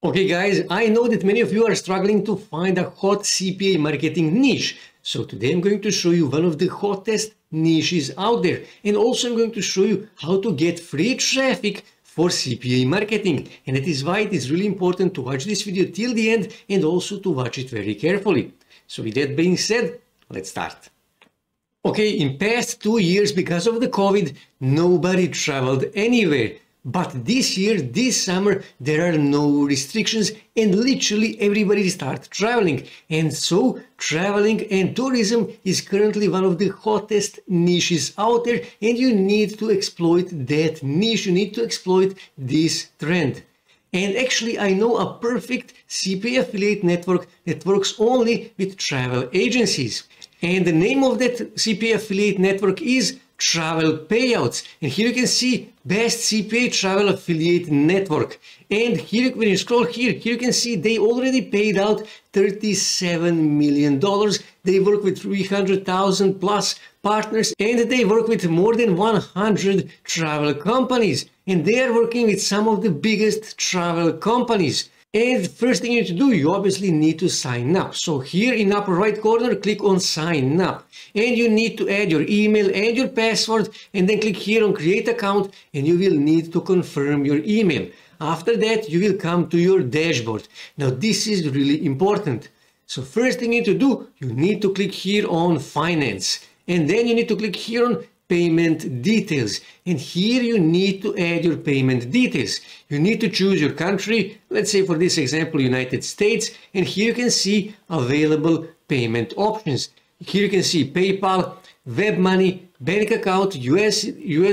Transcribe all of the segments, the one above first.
Okay guys, I know that many of you are struggling to find a hot CPA marketing niche. So today I'm going to show you one of the hottest niches out there. And also I'm going to show you how to get free traffic for CPA marketing. And that is why it is really important to watch this video till the end and also to watch it very carefully. So with that being said, let's start. Okay, in past 2 years, because of the COVID, nobody traveled anywhere. But this year, this summer, there are no restrictions and literally everybody starts traveling. And so traveling and tourism is currently one of the hottest niches out there, and you need to exploit that niche. You need to exploit this trend. And actually, I know a perfect CPA affiliate network that works only with travel agencies. And the name of that CPA affiliate network is Travel Payouts. And here you can see Best CPA Travel Affiliate Network. And here, when you scroll here you can see they already paid out $37 million. They work with 300,000 plus partners, and they work with more than 100 travel companies. And they are working with some of the biggest travel companies. And first thing you need to do, you obviously need to sign up. So here in upper right corner, click on sign up. And you need to add your email and your password, and then click here on create account, and you will need to confirm your email. After that, you will come to your dashboard. Now this is really important. So first thing you need to do, you need to click here on finance. And then you need to click here on payment details, and here you need to add your payment details. You need to choose your country, let's say for this example United States, and here you can see available payment options. Here you can see PayPal, web money, bank account US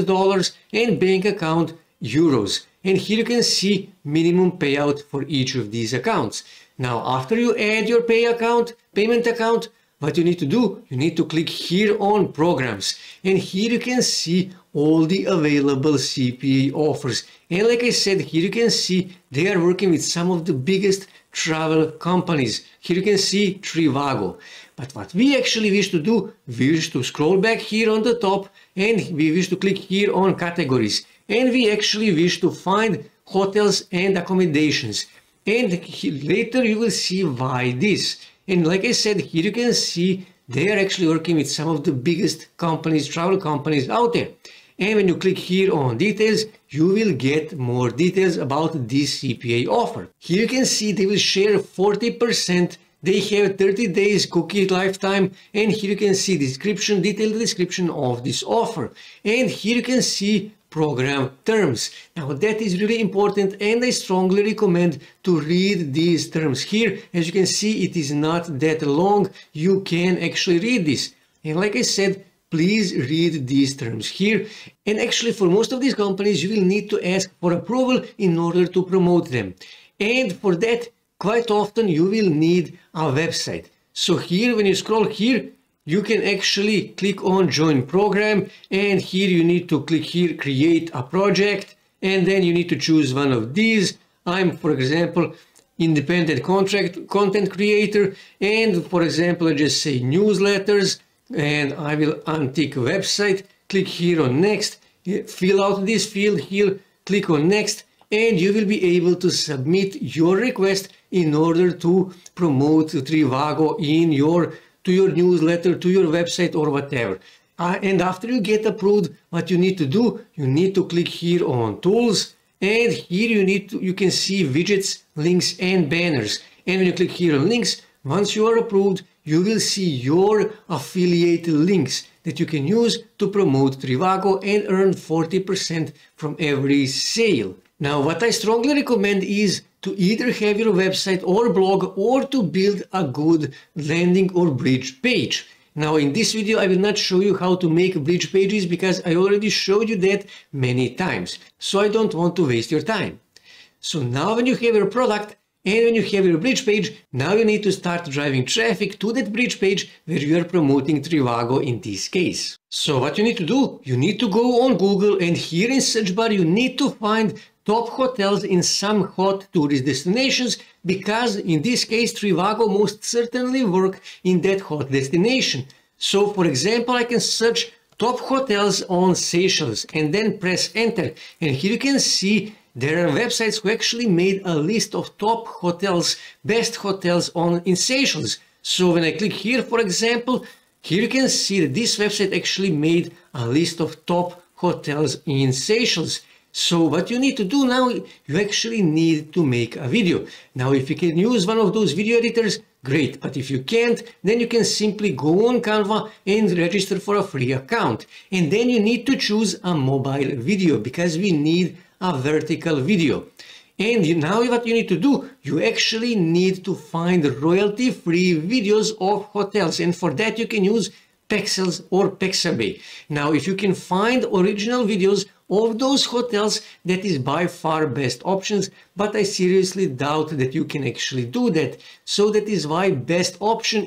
dollars, and bank account euros. And here you can see minimum payout for each of these accounts. Now after you add your payment account, what you need to do, you need to click here on programs, and here you can see all the available CPA offers. And like I said, here you can see they are working with some of the biggest travel companies. Here you can see Trivago. But what we actually wish to do, we wish to scroll back here on the top, and we wish to click here on categories. And we actually wish to find hotels and accommodations. And later you will see why this. And like I said, here you can see they are actually working with some of the biggest companies, travel companies out there. And when you click here on details, you will get more details about this CPA offer. Here you can see they will share 40%. They have 30 days cookie lifetime. And here you can see description, detailed description of this offer. And here you can see program terms. Now that is really important, and I strongly recommend to read these terms. Here, as you can see, it is not that long. You can actually read this. And like I said, please read these terms here. And actually for most of these companies, you will need to ask for approval in order to promote them. And for that, quite often you will need a website. So here, when you scroll here, you can actually click on join program, and here you need to click here create a project, and then you need to choose one of these. I'm, for example, independent content creator, and for example I just say newsletters, and I will untick website. Click here on next, fill out this field here, click on next, and you will be able to submit your request in order to promote Trivago to your newsletter, to your website, or whatever. And after you get approved, what you need to do, you need to click here on tools, and here you can see widgets, links, and banners. And when you click here on links, once you are approved, you will see your affiliate links that you can use to promote Trivago and earn 40% from every sale. Now, what I strongly recommend is to either have your website or blog, or to build a good landing or bridge page. Now in this video, I will not show you how to make bridge pages because I already showed you that many times. So I don't want to waste your time. So now when you have your product and when you have your bridge page, now you need to start driving traffic to that bridge page where you are promoting Trivago in this case. So what you need to do, you need to go on Google, and here in search bar you need to find top hotels in some hot tourist destinations, because in this case Trivago most certainly work in that hot destination. So for example, I can search top hotels on Seychelles and then press enter, and here you can see there are websites who actually made a list of top hotels, best hotels in Seychelles. So when I click here, for example, here you can see that this website actually made a list of top hotels in Seychelles. So what you need to do now, you actually need to make a video. Now, if you can use one of those video editors, great. But if you can't, then you can simply go on Canva and register for a free account. And then you need to choose a mobile video because we need a vertical video. And now what you need to do, you actually need to find royalty-free videos of hotels. And for that, you can use Pexels or Pexabay. Now, if you can find original videos of those hotels, that is by far best options, but I seriously doubt that you can actually do that. So that is why best alternative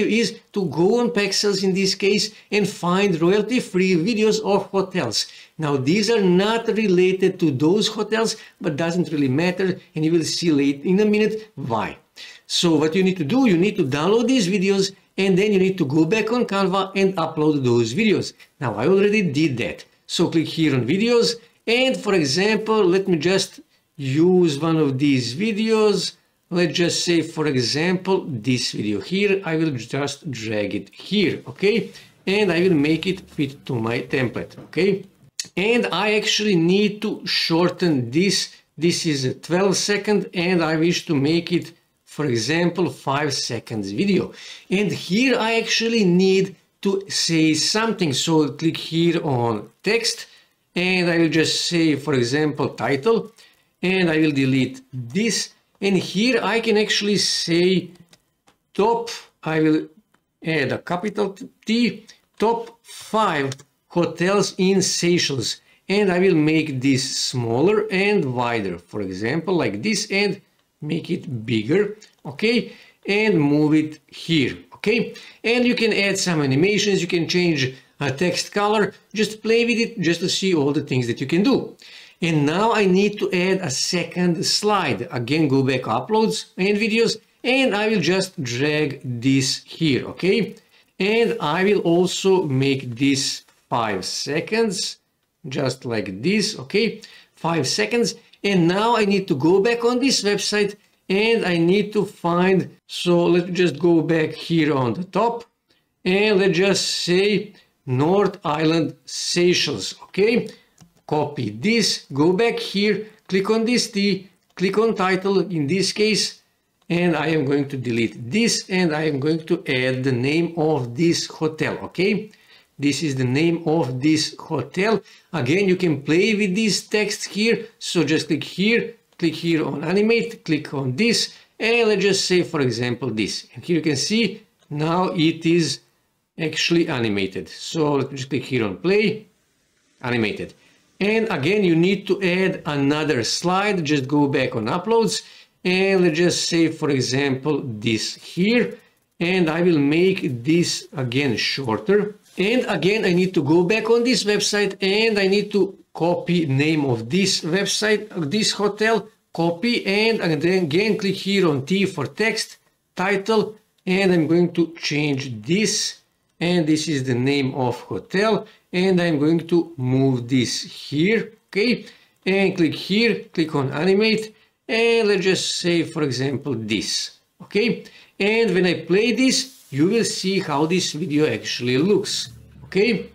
is to go on Pexels in this case and find royalty-free videos of hotels. Now, these are not related to those hotels, but doesn't really matter, and you will see later in a minute why. So what you need to do, you need to download these videos, and then you need to go back on Canva and upload those videos. Now, I already did that. So click here on videos, and for example, let me just use one of these videos. Let's just say, for example, this video here. I will just drag it here, okay? And I will make it fit to my template, okay? And I actually need to shorten this. This is a 12-second, and I wish to make it, for example, 5 seconds video. And here I actually need to say something. So click here on text, and I will just say, for example, title, and I will delete this. And here I can actually say top, I will add a capital T, top 5 hotels in Seychelles. And I will make this smaller and wider, for example, like this, and make it bigger, okay? And move it here, okay? And you can add some animations, you can change a text color, just play with it just to see all the things that you can do. And now I need to add a second slide. Again, go back uploads and videos, and I will just drag this here, okay? And I will also make this 5 seconds, just like this, okay? 5 seconds. And now I need to go back on this website, and I need to find, so let's just go back here on the top, and let's just say North Island Seychelles, okay? Copy this, go back here, click on this T, click on title in this case, and I am going to delete this, and I am going to add the name of this hotel, okay? This is the name of this hotel. Again, you can play with this text here, so just click here on animate, click on this, and let's just say, for example, this. And here you can see now it is actually animated. So let's just click here on play, animated. And again, you need to add another slide. Just go back on uploads, and let's just say, for example, this here, and I will make this again shorter. And again, I need to go back on this website, and I need to copy name of this website, this hotel, copy, and then again click here on T for text, title, and I'm going to change this, and this is the name of hotel, and I'm going to move this here, okay? And click here, click on animate, and let's just say, for example, this, okay? And when I play this, you will see how this video actually looks, okay?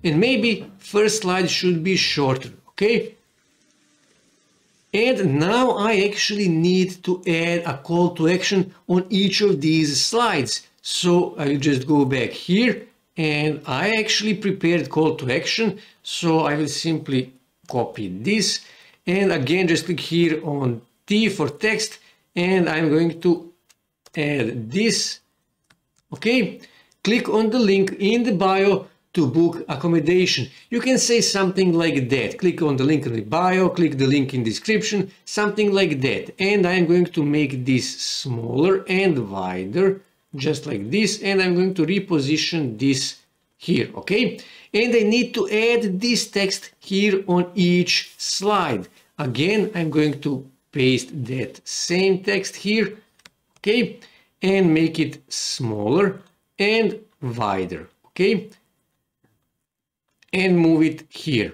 And maybe first slide should be shorter, okay? And now I actually need to add a call to action on each of these slides. So I will just go back here, and I actually prepared call to action. So I will simply copy this, and again just click here on T for text, and I'm going to add this, okay? Click on the link in the bio to book accommodation. You can say something like that. Click on the link in the bio, click the link in description, something like that. And I'm going to make this smaller and wider, just like this. And I'm going to reposition this here, okay? And I need to add this text here on each slide. Again, I'm going to paste that same text here, okay? And make it smaller and wider, okay? And move it here.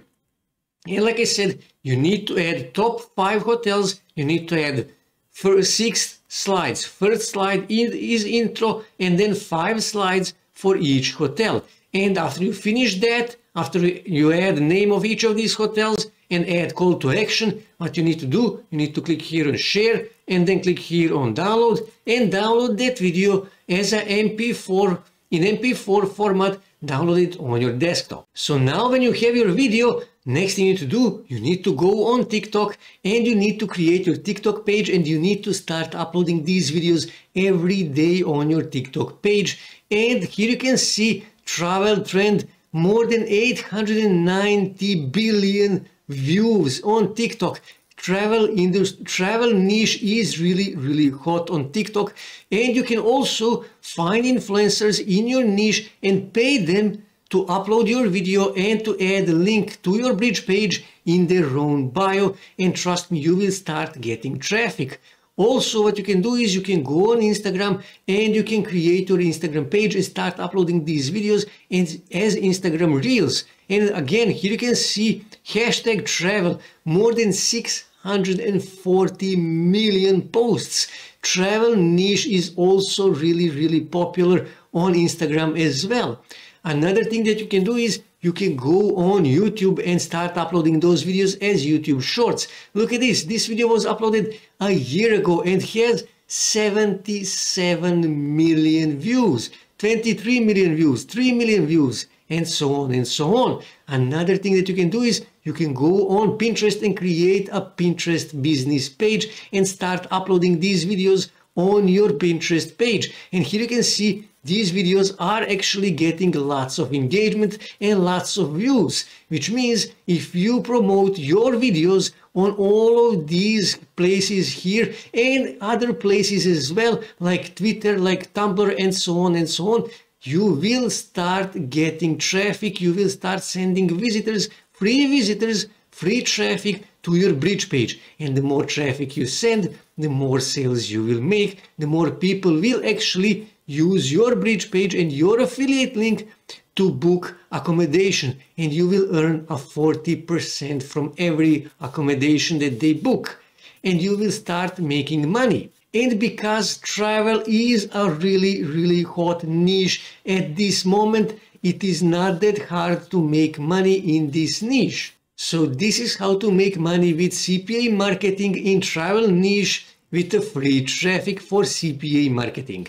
And like I said, you need to add top 5 hotels. You need to add first 6 slides. First slide is intro, and then 5 slides for each hotel. And after you finish that, after you add the name of each of these hotels and add call to action, what you need to do, you need to click here on share and then click here on download and download that video as an MP4 in MP4 format. Download it on your desktop. So now when you have your video, next thing you need to do, you need to go on TikTok and you need to create your TikTok page, and you need to start uploading these videos every day on your TikTok page. And here you can see travel trend, more than 890 billion views on TikTok. Travel niche is really hot on TikTok, and you can also find influencers in your niche and pay them to upload your video and to add a link to your bridge page in their own bio, and trust me, you will start getting traffic. Also, what you can do is you can go on Instagram and you can create your Instagram page and start uploading these videos as Instagram Reels. And again, here you can see hashtag travel, more than 640 million posts. Travel niche is also really popular on Instagram as well. Another thing that you can do is you can go on YouTube and start uploading those videos as YouTube Shorts. Look at this. This video was uploaded a year ago and has 77 million views, 23 million views, 3 million views, and so on and so on. Another thing that you can do is you can go on Pinterest and create a Pinterest business page and start uploading these videos on your Pinterest page. And here you can see these videos are actually getting lots of engagement and lots of views, which means if you promote your videos on all of these places here and other places as well, like Twitter, like Tumblr, and so on and so on, you will start getting traffic. You will start sending visitors, free traffic to your bridge page. And the more traffic you send, the more sales you will make, the more people will actually use your bridge page and your affiliate link to book accommodation, and you will earn a 40% from every accommodation that they book, and you will start making money. And because travel is a really hot niche at this moment, it is not that hard to make money in this niche. So this is how to make money with CPA marketing in travel niche with a free traffic for CPA marketing.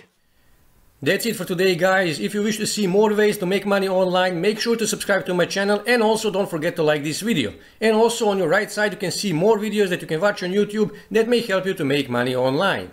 That's it for today, guys. If you wish to see more ways to make money online, make sure to subscribe to my channel, and also don't forget to like this video. And also on your right side you can see more videos that you can watch on YouTube that may help you to make money online.